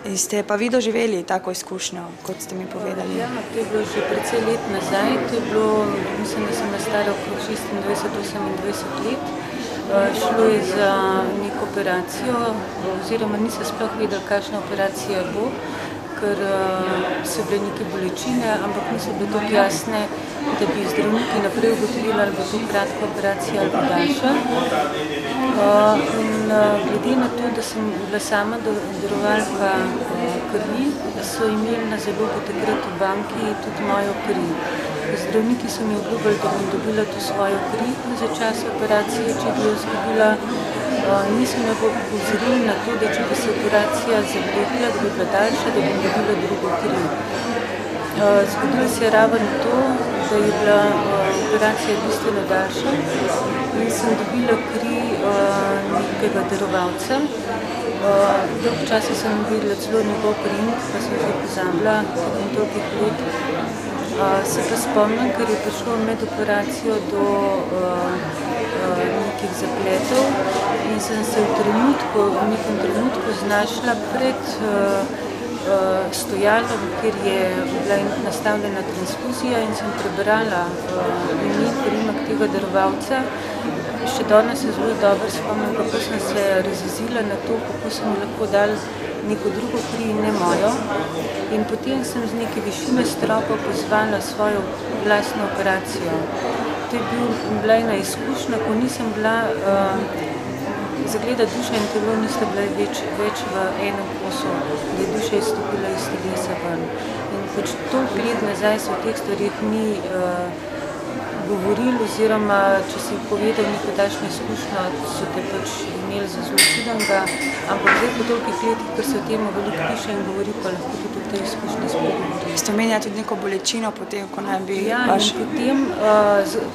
Ste pa vi doživeli tako izkušnjo, kot ste mi povedali? Ja, to je bilo že precej let nazaj. To je bilo, mislim, da sem stara okrog 26-28 let. Šlo je za neko operacijo, oziroma nisem sploh vedela, kakšna operacija bo, ker so bile neke bolečine, ampak niso bile tako jasne, da bi zdravniki naprej ugotovili, ali bo to kratka operacija ali daljša. In glede na to, da sem bila sama darovalka krvi, so imeli na zalogo takrat v banki tudi mojo kri. Zdravniki so mi obljubili, da bom dobila to svojo kri za čas operacije, če bi jo izgubila. Nisem me opozorili na to, da če bi se operacija zavlekla, da bi bila daljša, da bom dobila drugo kri. Zgodilo se je ravno to, da je bila operacija bistveno daljša in sem dobila kri nekega darovalca. Dolg časa sem videla celo njegov priimek, pa sem zdaj pozabila, tekom tolikih let. Se pa spomnim, ker je prišlo med operacijo do nekih zapletov in sem se v nekem trenutku znašla pred stojalom, kjer je bila nastavljena transfuzija in sem prebrala ime priimek tega darovalca. Še danes se zelo dobro spomnim, kako sem se razjezila na to, kako sem lahko dala neko drugo kri in ne mojo. In potem sem z neke višine stropa pozvala svojo lastno operacijo. To je bila ena izkušnja, ko nisem bila, zagleda duša in telo nista bila več v enem kosu, da je duša izstopila iz telesa ven. In pač toliko let nazaj se o teh stvarih ni govorili, oziroma če si povedal neko takšno izkušnjo, so te pač imeli za zelo čudenega, ampak zdaj po tolikih letih, ker se o tem veliko piše in govori, pa lahko tudi o tej izkušnji spregovori. Ste omenjali tudi neko bolečino potem, ko naj bi vaš... Ja, in potem,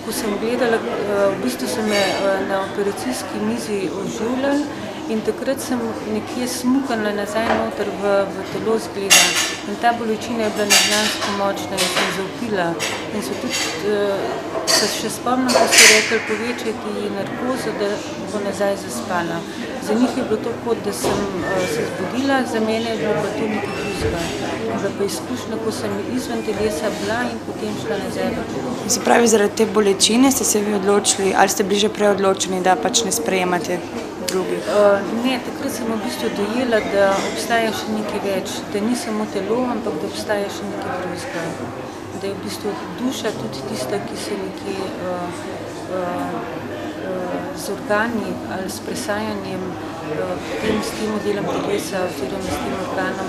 ko sem gledala, v bistvu so me na operacijski mizi oživljali in takrat sem nekje smukala nazaj noter v telo zgleda. In ta bolečina je bila neznansko močna in sem zavpila. In so tudi, se še spomnim, ko so rekli, povečajte ji narkozo, da bo nazaj zaspala. Za njih je bilo to kot, da sem se zbudila, za mene je bilo pa to nekaj drugega. Bila pa izkušnja, ko sem izven telesa bila in potem šla nazaj v telo. Se pravi, zaradi te bolečine ste se vi odločili, ali ste bili že prej odločeni, da pač ne sprejemate drugih? Ne, takrat sem v bistvu dojela, da obstaja še nekaj več, da ni samo telo, ampak da obstaja še nekaj drugega. Da je v bistvu duša tudi tista, ki se nekje z organi ali s presajanjem s tem delom telesa oziroma s tem organom